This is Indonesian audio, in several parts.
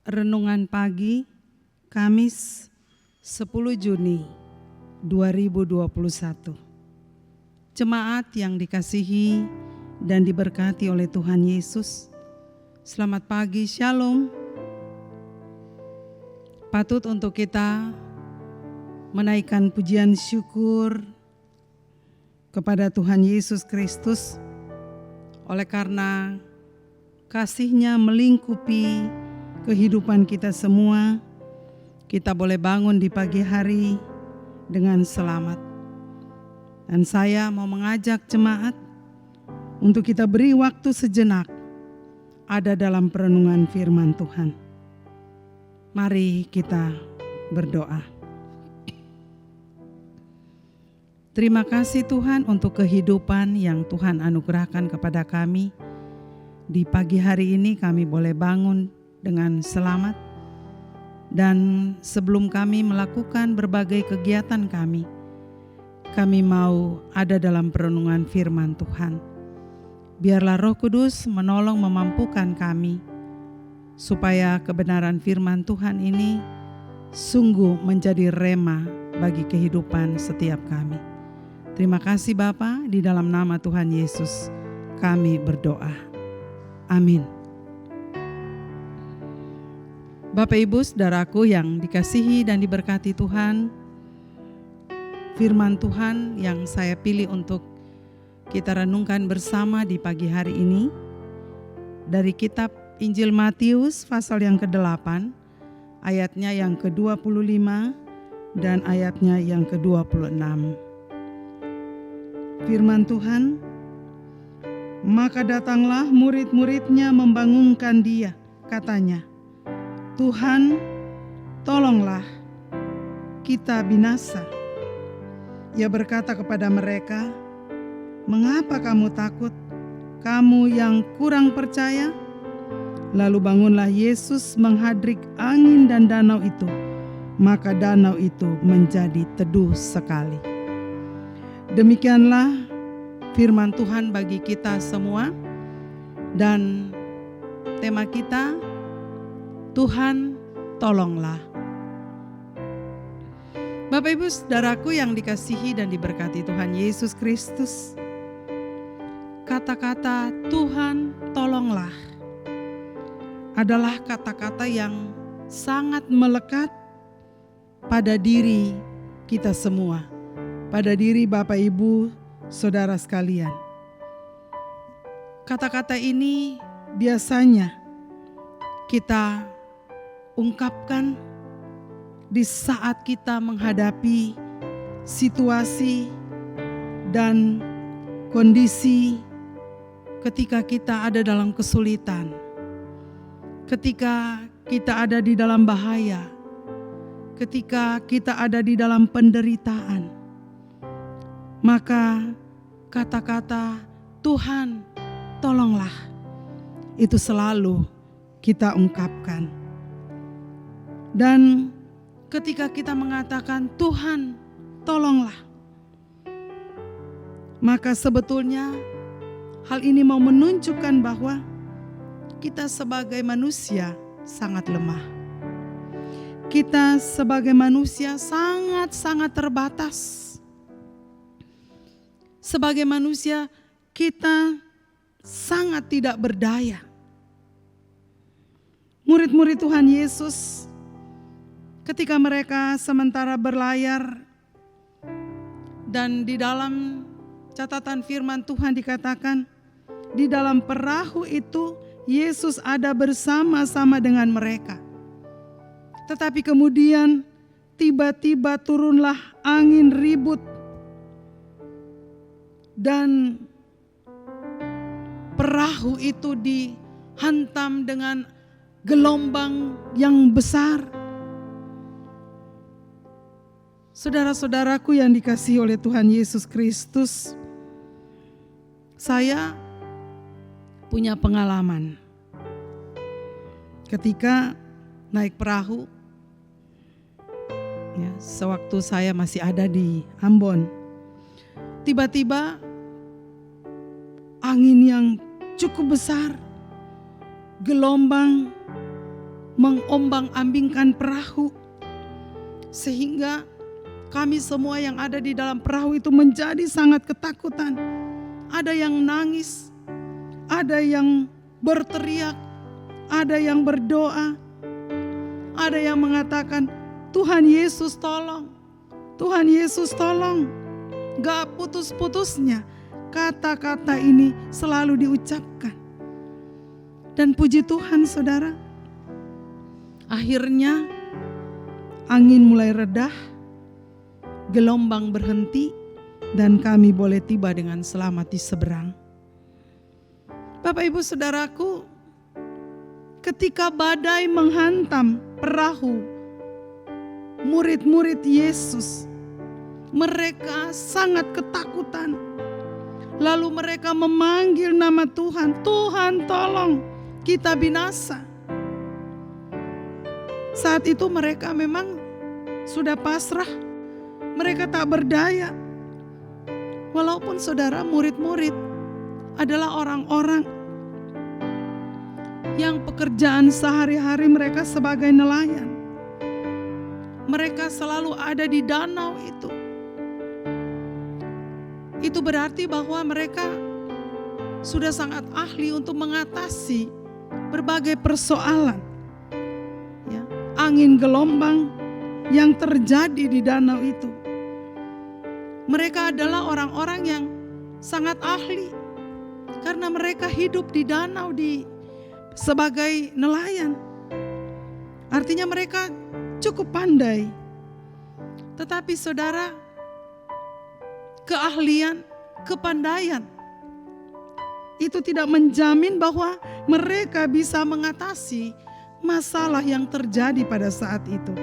Renungan pagi Kamis 10 Juni 2021. Jemaat yang dikasihi dan diberkati oleh Tuhan Yesus, selamat pagi, Shalom. Patut untuk kita menaikkan pujian syukur kepada Tuhan Yesus Kristus oleh karena kasih-Nya melingkupi kehidupan kita semua. Kita boleh bangun di pagi hari dengan selamat. Dan saya mau mengajak jemaat untuk kita beri waktu sejenak ada dalam perenungan firman Tuhan. Mari kita berdoa. Terima kasih Tuhan untuk kehidupan yang Tuhan anugerahkan kepada kami. Di pagi hari ini kami boleh bangun dengan selamat. Dan sebelum kami melakukan berbagai kegiatan kami mau ada dalam perenungan firman Tuhan. Biarlah Roh Kudus menolong memampukan kami, supaya kebenaran firman Tuhan ini sungguh menjadi rema bagi kehidupan setiap kami. Terima kasih Bapa, di dalam nama Tuhan Yesus kami berdoa. Amin. Bapak Ibu Saudaraku yang dikasihi dan diberkati Tuhan, firman Tuhan yang saya pilih untuk kita renungkan bersama di pagi hari ini dari kitab Injil Matius pasal yang ke-8, ayatnya yang ke-25 dan ayatnya yang ke-26. Firman Tuhan, maka datanglah murid-muridnya membangunkan dia, katanya, Tuhan, tolonglah, kita binasa. Ia berkata kepada mereka, mengapa kamu takut, kamu yang kurang percaya? Lalu bangunlah Yesus menghadrik angin dan danau itu, maka danau itu menjadi teduh sekali. Demikianlah firman Tuhan bagi kita semua, dan tema kita, Tuhan tolonglah. Bapak Ibu Saudaraku yang dikasihi dan diberkati Tuhan Yesus Kristus, kata-kata Tuhan tolonglah adalah kata-kata yang sangat melekat pada diri kita semua, pada diri Bapak Ibu Saudara sekalian. Kata-kata ini biasanya kita ungkapkan di saat kita menghadapi situasi dan kondisi ketika kita ada dalam kesulitan, ketika kita ada di dalam bahaya, ketika kita ada di dalam penderitaan. Maka kata-kata Tuhan tolonglah itu selalu kita ungkapkan. Dan ketika kita mengatakan Tuhan tolonglah, maka sebetulnya hal ini mau menunjukkan bahwa kita sebagai manusia sangat lemah. Kita sebagai manusia sangat-sangat terbatas. Sebagai manusia kita sangat tidak berdaya. Murid-murid Tuhan Yesus ketika mereka sementara berlayar, dan di dalam catatan firman Tuhan dikatakan, di dalam perahu itu Yesus ada bersama-sama dengan mereka. Tetapi kemudian tiba-tiba turunlah angin ribut dan perahu itu dihantam dengan gelombang yang besar. Saudara-saudaraku yang dikasihi oleh Tuhan Yesus Kristus, saya punya pengalaman ketika naik perahu, ya, sewaktu saya masih ada di Ambon. Tiba-tiba angin yang cukup besar, gelombang mengombang-ambingkan perahu, sehingga kami semua yang ada di dalam perahu itu menjadi sangat ketakutan. Ada yang nangis, ada yang berteriak, ada yang berdoa, ada yang mengatakan, Tuhan Yesus tolong, Tuhan Yesus tolong. Gak putus-putusnya kata-kata ini selalu diucapkan. Dan puji Tuhan saudara, akhirnya angin mulai redah, gelombang berhenti, dan kami boleh tiba dengan selamat di seberang. Bapak Ibu Saudaraku, ketika badai menghantam perahu murid-murid Yesus, mereka sangat ketakutan. Lalu mereka memanggil nama Tuhan, Tuhan tolong, kita binasa. Saat itu mereka memang sudah pasrah, mereka tak berdaya. Walaupun saudara, murid-murid adalah orang-orang yang pekerjaan sehari-hari mereka sebagai nelayan. Mereka selalu ada di danau itu. Itu berarti bahwa mereka sudah sangat ahli untuk mengatasi berbagai persoalan. Ya, angin gelombang yang terjadi di danau itu. Mereka adalah orang-orang yang sangat ahli karena mereka hidup di danau sebagai nelayan. Artinya mereka cukup pandai. Tetapi saudara, keahlian, kepandaian itu tidak menjamin bahwa mereka bisa mengatasi masalah yang terjadi pada saat itu.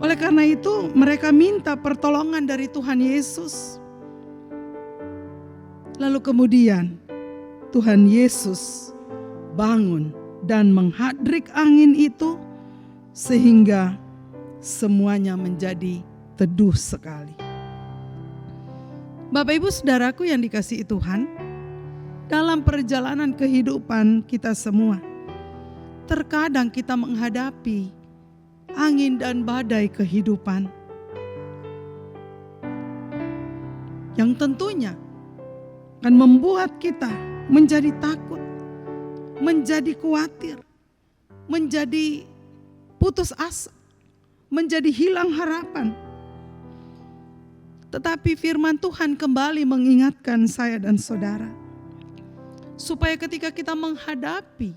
Oleh karena itu mereka minta pertolongan dari Tuhan Yesus. Lalu kemudian Tuhan Yesus bangun dan menghadrik angin itu sehingga semuanya menjadi teduh sekali. Bapak Ibu Saudaraku yang dikasihi Tuhan, dalam perjalanan kehidupan kita semua, terkadang kita menghadapi angin dan badai kehidupan yang tentunya akan membuat kita menjadi takut, menjadi khawatir, menjadi putus asa, menjadi hilang harapan. Tetapi firman Tuhan kembali mengingatkan saya dan saudara, supaya ketika kita menghadapi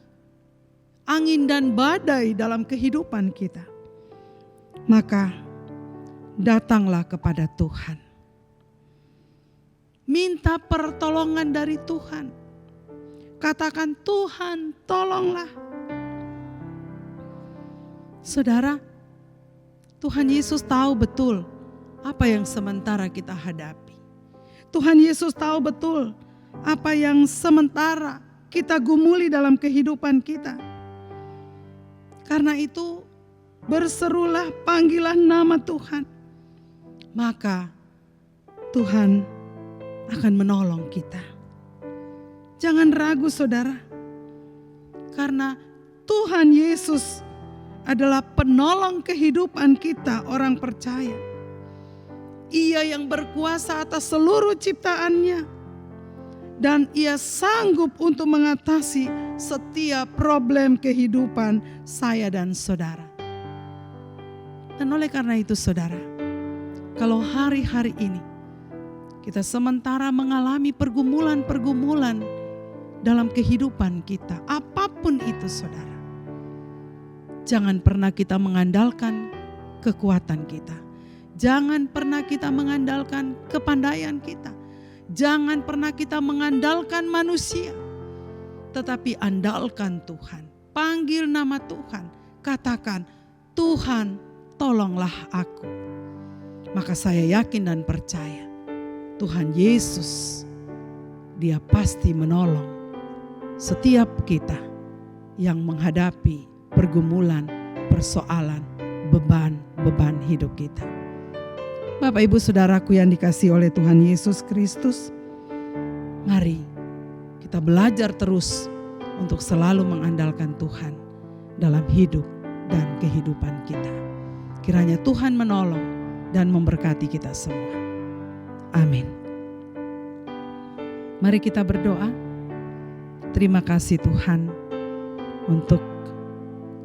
angin dan badai dalam kehidupan kita, maka datanglah kepada Tuhan. Minta pertolongan dari Tuhan. Katakan, Tuhan tolonglah. Saudara, Tuhan Yesus tahu betul apa yang sementara kita hadapi. Tuhan Yesus tahu betul apa yang sementara kita gumuli dalam kehidupan kita. Karena itu berserulah, panggilah nama Tuhan. Maka Tuhan akan menolong kita. Jangan ragu saudara. Karena Tuhan Yesus adalah penolong kehidupan kita orang percaya. Ia yang berkuasa atas seluruh ciptaannya. Dan ia sanggup untuk mengatasi setiap problem kehidupan saya dan saudara. Dan oleh karena itu saudara, kalau hari-hari ini kita sementara mengalami pergumulan-pergumulan dalam kehidupan kita, apapun itu saudara, jangan pernah kita mengandalkan kekuatan kita. Jangan pernah kita mengandalkan kepandaian kita. Jangan pernah kita mengandalkan manusia. Tetapi andalkan Tuhan. Panggil nama Tuhan. Katakan, Tuhan tolonglah aku. Maka saya yakin dan percaya Tuhan Yesus, Dia pasti menolong setiap kita yang menghadapi pergumulan, persoalan, beban-beban hidup kita. Bapak Ibu Saudaraku yang dikasihi oleh Tuhan Yesus Kristus, mari kita belajar terus untuk selalu mengandalkan Tuhan. dalam hidup dan kehidupan kita. Kiranya Tuhan menolong dan memberkati kita semua. Amin. Mari kita berdoa. Terima kasih Tuhan untuk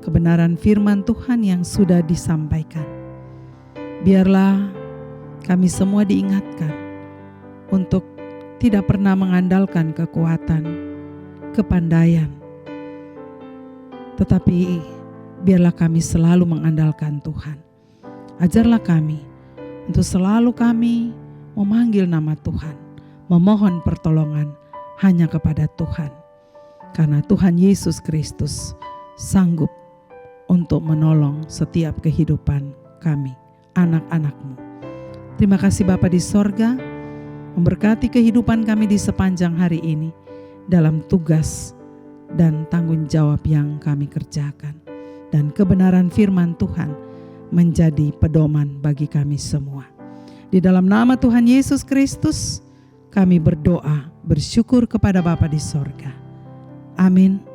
kebenaran firman Tuhan yang sudah disampaikan. Biarlah kami semua diingatkan untuk tidak pernah mengandalkan kekuatan, kepandaian, tetapi biarlah kami selalu mengandalkan Tuhan. Ajarlah kami untuk selalu kami memanggil nama Tuhan, memohon pertolongan hanya kepada Tuhan. Karena Tuhan Yesus Kristus sanggup untuk menolong setiap kehidupan kami, anak-anak-Mu. Terima kasih Bapa di sorga, memberkati kehidupan kami di sepanjang hari ini dalam tugas dan tanggung jawab yang kami kerjakan. Dan kebenaran firman Tuhan menjadi pedoman bagi kami semua. Di dalam nama Tuhan Yesus Kristus, kami berdoa, bersyukur kepada Bapa di sorga. Amin.